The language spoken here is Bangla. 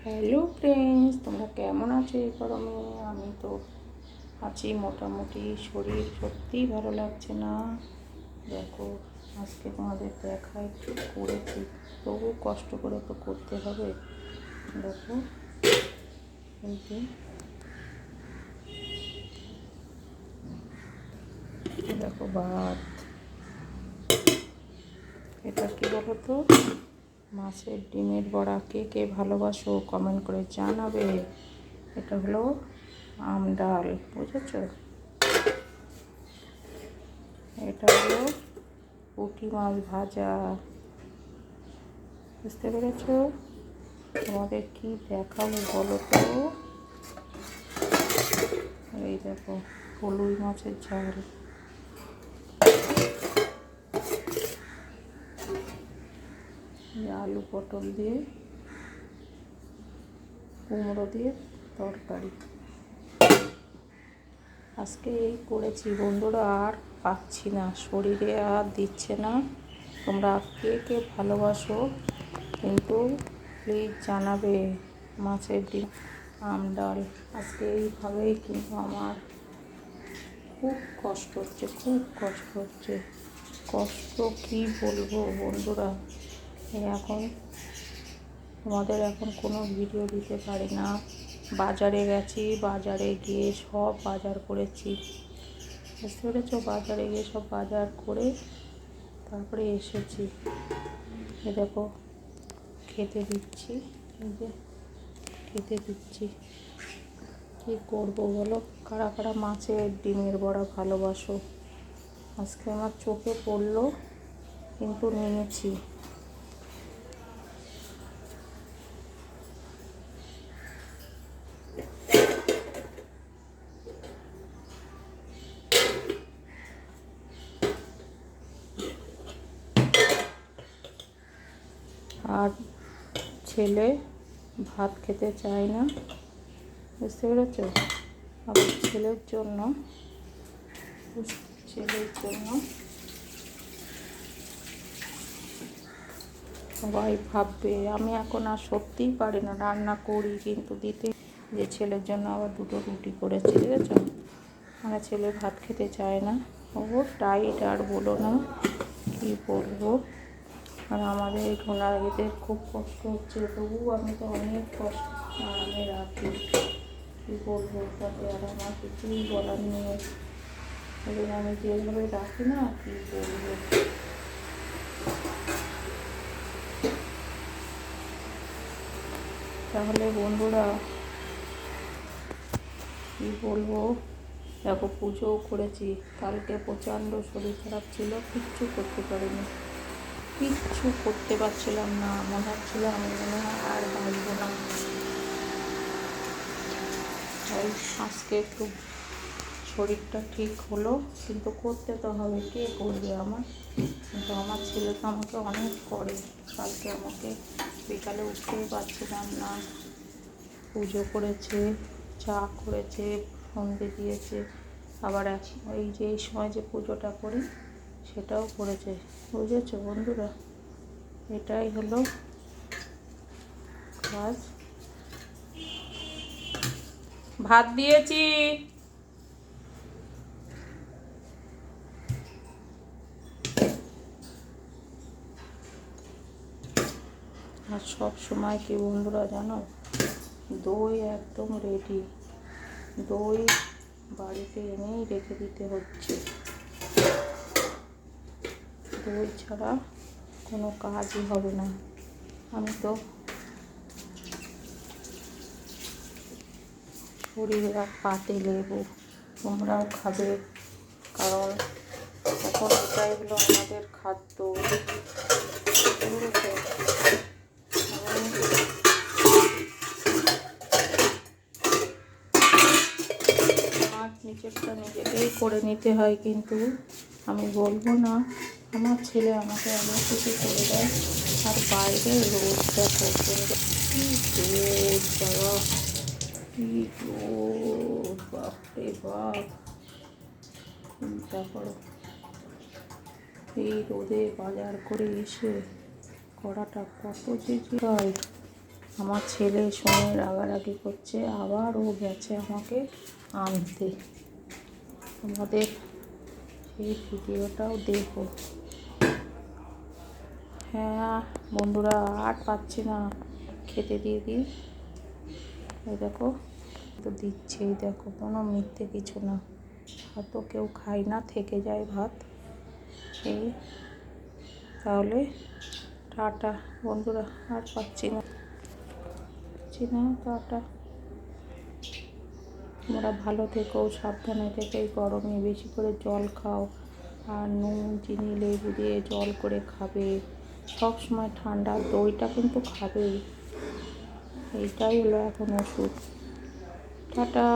হ্যালো ফ্রেন্ডস, তোমরা কেমন আছো এই গরমে? আমি তো আছি মোটামুটি। শরীর সত্যিই ভালো লাগছে না। দেখো, আজকে তোমাদের দেখাই করেছি, তবু কষ্ট করে তো করতে হবে। দেখো, এই যে দেখো ভাত। এটা কি বলো তো? মাছের ডিমের বড়া। কে কে ভালোবাসো কমেন্ট করে জানাবে। এটা হলো আম ডাল, বুঝেছো? এটা হলো পুঁটি মাছ ভাজা। বুঝতে পেরেছ? তোমাদের কি দেখাবো বলো তো? এই দেখো, ফলুই মাছের ঝাল। আলু পটল দিয়ে, কুমড়ো দিয়ে তরকারি। আজকে এই করেছি বন্ধুরা, আর পাচ্ছি না, শরীরে আর দিচ্ছে না। তোমরা কে কে ভালোবাসো কিন্তু প্লিজ জানাবে। মাছের ডিম, আম ডাল। আজকে এইভাবেই কিন্তু আমার খুব কষ্ট হচ্ছে, খুব কষ্ট হচ্ছে। কষ্ট কি বলবো বন্ধুরা। এখন তোমাদের কোনো ভিডিও দিতে পারি না। বাজারে গেছি, বাজারে গিয়ে সব বাজার করেছি। বুঝতে পেরেছো? বাজারে গিয়ে সব বাজার করে তারপরে এসেছি। এ দেখো, খেতে দিচ্ছি। এই যে খেতে দিচ্ছি। কী করবো বলো? কারা কারা মাছের ডিমের বড়া ভালোবাসো? আজকে আমার চোখে পড়লো, কিন্তু নিয়েছি। আর ছেলে ভাত খেতে চায় না, বুঝতে পেরেছ? আবার ছেলের জন্য সবাই ভাববে আমি এখন আর সত্যিই পারি না। রান্না করি কিন্তু দিতে, যে ছেলের জন্য আবার দুটো রুটি করেছি, বুঝেছ? মানে ছেলে ভাত খেতে চায় না, ও টাইট আর বলো না, কী বলবো। আর আমাদের এই ঘোড়াদের খুব কষ্ট হচ্ছে, তবুও আমি তো অনেক কষ্ট আমি রাখি। কী বলবো তাতে? আর আমার কিছুই বলার নেই। এবার আমি যেভাবে রাখি না, কী বলবো। তাহলে বন্ধুরা কী বলবো। দেখো, পুজোও করেছি। কালকে প্রচণ্ড শরীর খারাপ ছিল, কিচ্ছু করতে পারিনি, কিচ্ছু করতে পারছিলাম না। মনে হচ্ছিল আমি মনে হয় আর বাঁচবো না। তাই আজকে একটু শরীরটা ঠিক হলো, কিন্তু করতে তো হবে, কে করবে আমার? কিন্তু আমার ছেলে তো আমাকে অনেক করে। কালকে আমাকে বিকালে উঠতেই পারছিলাম না। পুজো করেছে, চা করেছে, সন্ধে দিয়েছে, আবার এই যে এই সময় যে পুজোটা করি সেটাও করেছে, বুঝেছো বন্ধুরা? এটাই হলো কাজ। ভাত দিয়েছি। আর সব সময় কি বন্ধুরা জানো, দই একদম রেডি। দই বাড়িতে এনেই রেখে দিতে হচ্ছে। দই ছাড়া কোনো কাজই হবে না। আমি তো শরীরে আর পাতে লেবু, তোমরাও খাবে, কারণ এখন এটাই হলো আমাদের খাদ্য। আমার নিজেরটা নিজেকেই করে নিতে হয়, কিন্তু আমি বলবো না। আমার ছেলে আমাকে অনেক কিছু করে দেয়। আর বাইরে রোদটা প্রচণ্ড, কী রোদ বাবা, কী রোদ, বাপরে বাপ। চিন্তা করো, এই রোদে বাজার করে এসে করাটা কত যে হয়। আমার ছেলে শুনে রাগারাগি করছে, আবার ও গেছে আমাকে আনতে। আমাদের সেই ভিডিওটাও দেখো। হ্যাঁ বন্ধুরা, আর পাচ্ছি না, খেতে দিয়ে দিই। এই দেখো তো দিচ্ছেই, দেখো কোনো মিথ্যে কিছু না। ভাত তো কেউ খায় না, থেকে যায় ভাত। এই তাহলে টাটা বন্ধুরা, আর পাচ্ছি না, টাটা। তোমরা ভালো থেকো, সাবধানে থেকো, এই গরমে বেশি করে জল খাও, আর নুন চিনি লেবু দিয়ে জল করে খাবে। সব সময় ঠান্ডা দইটা কিন্তু খাবেই। এইটাই হলো এখন ওষুধ। টাটা।